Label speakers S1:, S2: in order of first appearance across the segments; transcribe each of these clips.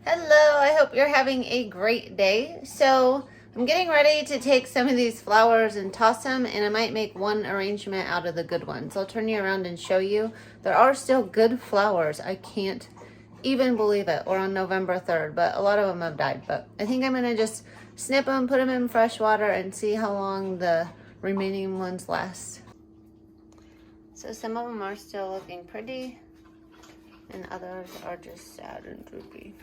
S1: Hello, I hope you're having a great day. So I'm getting ready to take some of these flowers and toss them, and I might make one arrangement out of the good ones. I'll turn you around and show you. There are still good flowers. I can't even believe it. We're on November 3rd, but a lot of them have died. But I think I'm gonna just snip them, put them in fresh water, and see how long the remaining ones last. So some of them are still looking pretty, and others are just sad and droopy.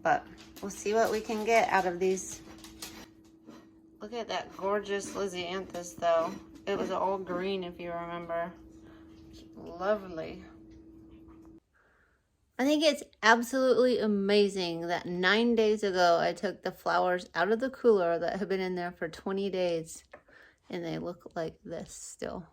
S1: But we'll see what we can get out of these. Look at that gorgeous Lysianthus though. It was all green if you remember. Lovely. I think it's absolutely amazing that 9 days ago I took the flowers out of the cooler that have been in there for 20 days and they look like this still.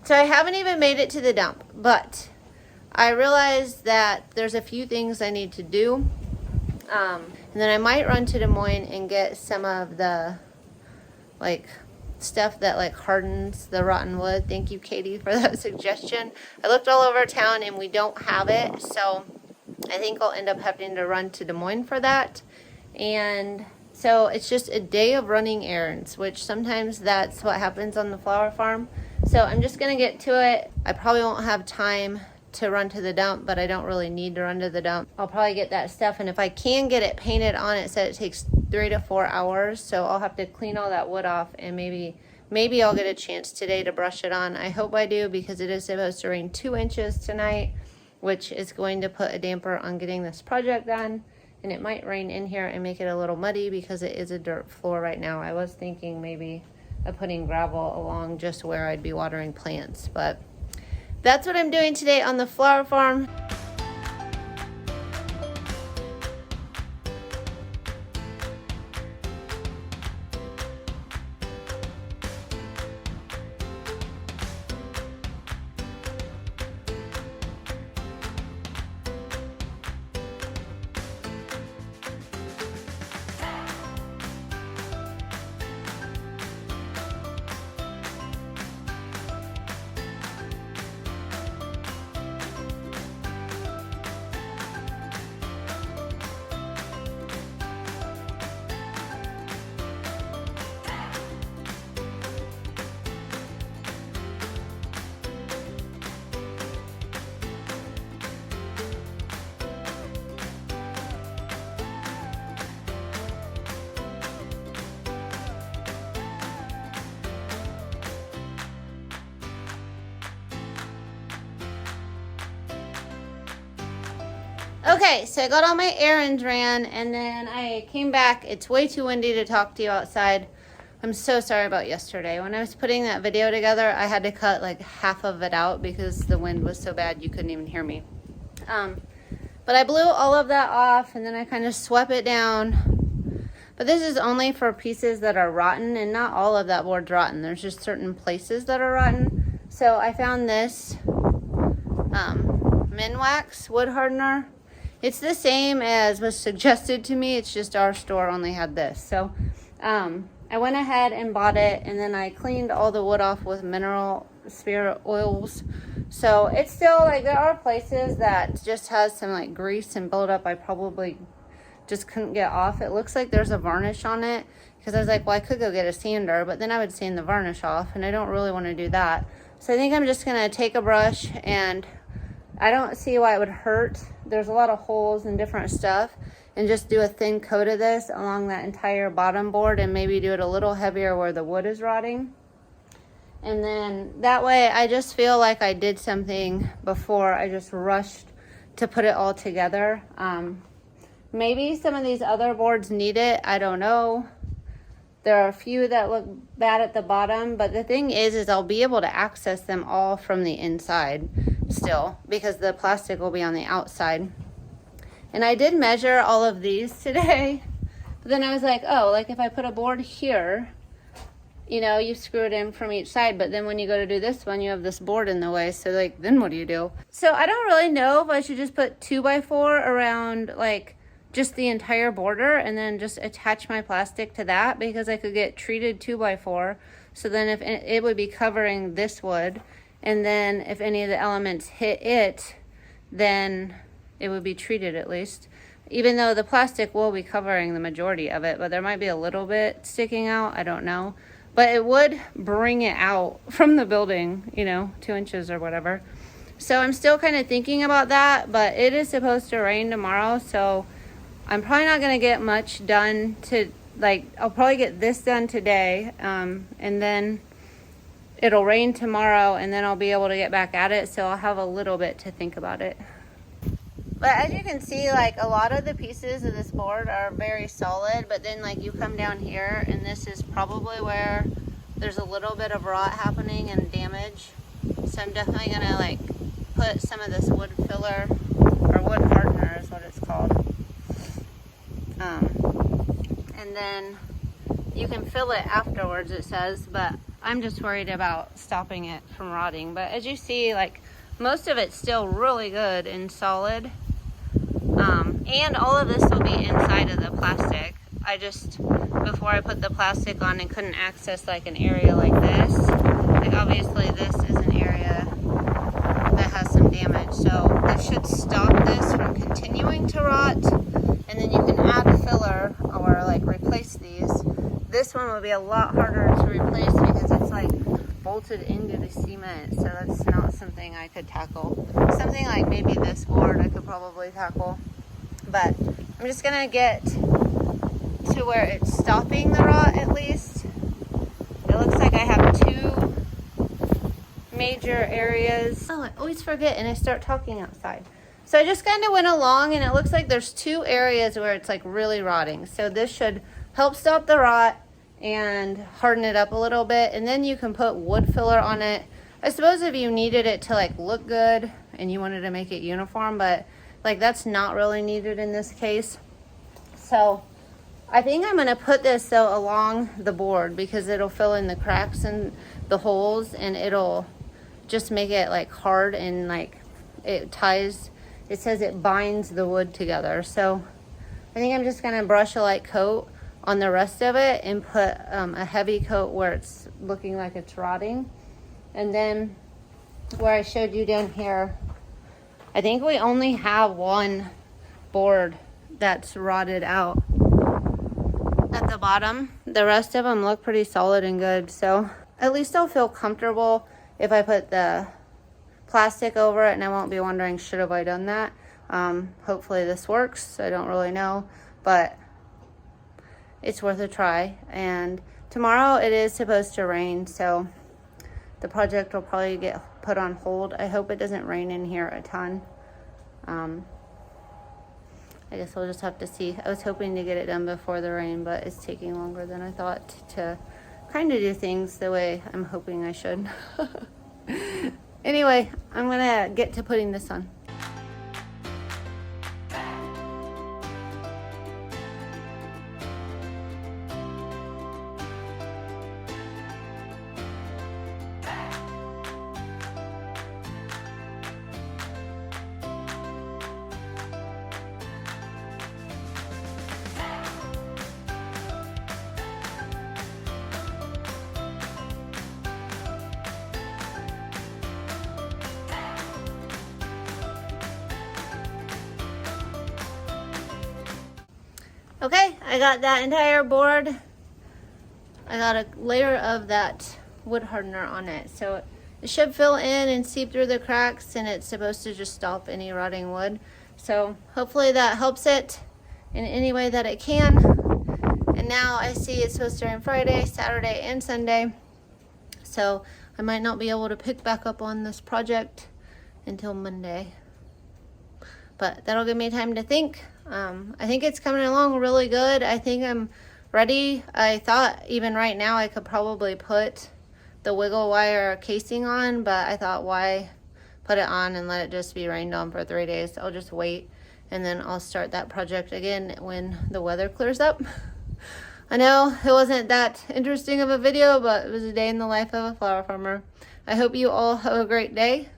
S1: So I haven't even made it to the dump, but I realized that there's a few things I need to do. And then I might run to Des Moines and get some of the stuff that hardens the rotten wood. Thank you, Katie, for that suggestion. I looked all over town and we don't have it, so I think I'll end up having to run to Des Moines for that. And so it's just a day of running errands, which sometimes that's what happens on the flower farm. So I'm just gonna get to it. I probably won't have time to run to the dump, but I don't really need to run to the dump. I'll probably get that stuff, and if I can get it painted on, it said it takes 3 to 4 hours, so I'll have to clean all that wood off, and maybe I'll get a chance today to brush it on. I hope I do, because it is supposed to rain 2 inches tonight, which is going to put a damper on getting this project done. And it might rain in here and make it a little muddy because it is a dirt floor right now. I was thinking maybe of putting gravel along just where I'd be watering plants, but that's what I'm doing today on the flower farm. Okay, so I got all my errands ran, and then I came back. It's way too windy to talk to you outside. I'm so sorry about yesterday. When I was putting that video together, I had to cut like half of it out because the wind was so bad you couldn't even hear me. But I blew all of that off, and then I kind of swept it down. But this is only for pieces that are rotten, and not all of that board's rotten. There's just certain places that are rotten. So I found this Minwax wood hardener. It's the same as was suggested to me. It's just our store only had this. So I went ahead and bought it, and then I cleaned all the wood off with mineral spirit oils. So it's still there are places that just has some grease and buildup I probably just couldn't get off. It looks like there's a varnish on it, because I was like, well, I could go get a sander, but then I would sand the varnish off, and I don't really want to do that. So I think I'm just gonna take a brush, and I don't see why it would hurt. There's a lot of holes and different stuff, and just do a thin coat of this along that entire bottom board, and maybe do it a little heavier where the wood is rotting. And then that way I just feel like I did something before I just rushed to put it all together. Maybe some of these other boards need it, I don't know. There are a few that look bad at the bottom, but the thing is I'll be able to access them all from the inside still, because the plastic will be on the outside. And I did measure all of these today, but then I was like, oh, if I put a board here, you know, you screw it in from each side, but then when you go to do this one, you have this board in the way. So like, then what do you do? So I don't really know if I should just put 2x4 around like just the entire border and then just attach my plastic to that, because I could get treated 2x4. So then if it would be covering this wood, and then if any of the elements hit it, then it would be treated at least. Even though the plastic will be covering the majority of it, but there might be a little bit sticking out, I don't know. But it would bring it out from the building, you know, 2 inches or whatever. So I'm still kind of thinking about that, but it is supposed to rain tomorrow, so I'm probably not going to get much done to, like, I'll probably get this done today, and then it'll rain tomorrow, and then I'll be able to get back at it, so I'll have a little bit to think about it. But as you can see, like, a lot of the pieces of this board are very solid, but then like you come down here and this is probably where there's a little bit of rot happening and damage. So I'm definitely gonna like put some of this wood filler, or wood hardener is what it's called. And then you can fill it afterwards, it says, but I'm just worried about stopping it from rotting. But as you see, like, most of it's still really good and solid. And all of this will be inside of the plastic. I just, before I put the plastic on, and couldn't access like an area like this. Like, obviously this is an area that has some damage, so that should stop this from continuing to rot. And then you can add filler or like replace these. This one will be a lot harder to replace because it's like bolted into the cement, so that's not something I could tackle. Something like maybe this board I could probably tackle, but I'm just gonna get to where it's stopping the rot at least. It looks like I have 2 major areas. Oh, I always forget and I start talking outside. So I just kind of went along and it looks like there's 2 areas where it's like really rotting. So this should help stop the rot and harden it up a little bit, and then you can put wood filler on it. I suppose if you needed it to like look good and you wanted to make it uniform, but like that's not really needed in this case. So I think I'm going to put this though along the board because it'll fill in the cracks and the holes, and it'll just make it like hard, and like it ties, it says it binds the wood together. So I think I'm just going to brush a light coat on the rest of it and put a heavy coat where it's looking like it's rotting. And then where I showed you down here, I think we only have 1 board that's rotted out at the bottom. The rest of them look pretty solid and good, so at least I'll feel comfortable if I put the plastic over it, and I won't be wondering, should have I done that? Hopefully this works. I don't really know, but it's worth a try. And tomorrow it is supposed to rain, so the project will probably get put on hold. I hope it doesn't rain in here a ton. I guess we'll just have to see. I was hoping to get it done before the rain, but it's taking longer than I thought to kind of do things the way I'm hoping I should. Anyway, I'm gonna get to putting this on. Okay, I got that entire board. I got a layer of that wood hardener on it, so it should fill in and seep through the cracks, and it's supposed to just stop any rotting wood. So hopefully that helps it in any way that it can. And now I see it's supposed to rain Friday, Saturday, and Sunday, so I might not be able to pick back up on this project until Monday. But that'll give me time to think. I think it's coming along really good. I think I'm ready. I thought even right now I could probably put the wiggle wire casing on, but I thought, why put it on and let it just be rained on for 3 days? I'll just wait, and then I'll start that project again when the weather clears up. I know it wasn't that interesting of a video, but it was a day in the life of a flower farmer. I hope you all have a great day.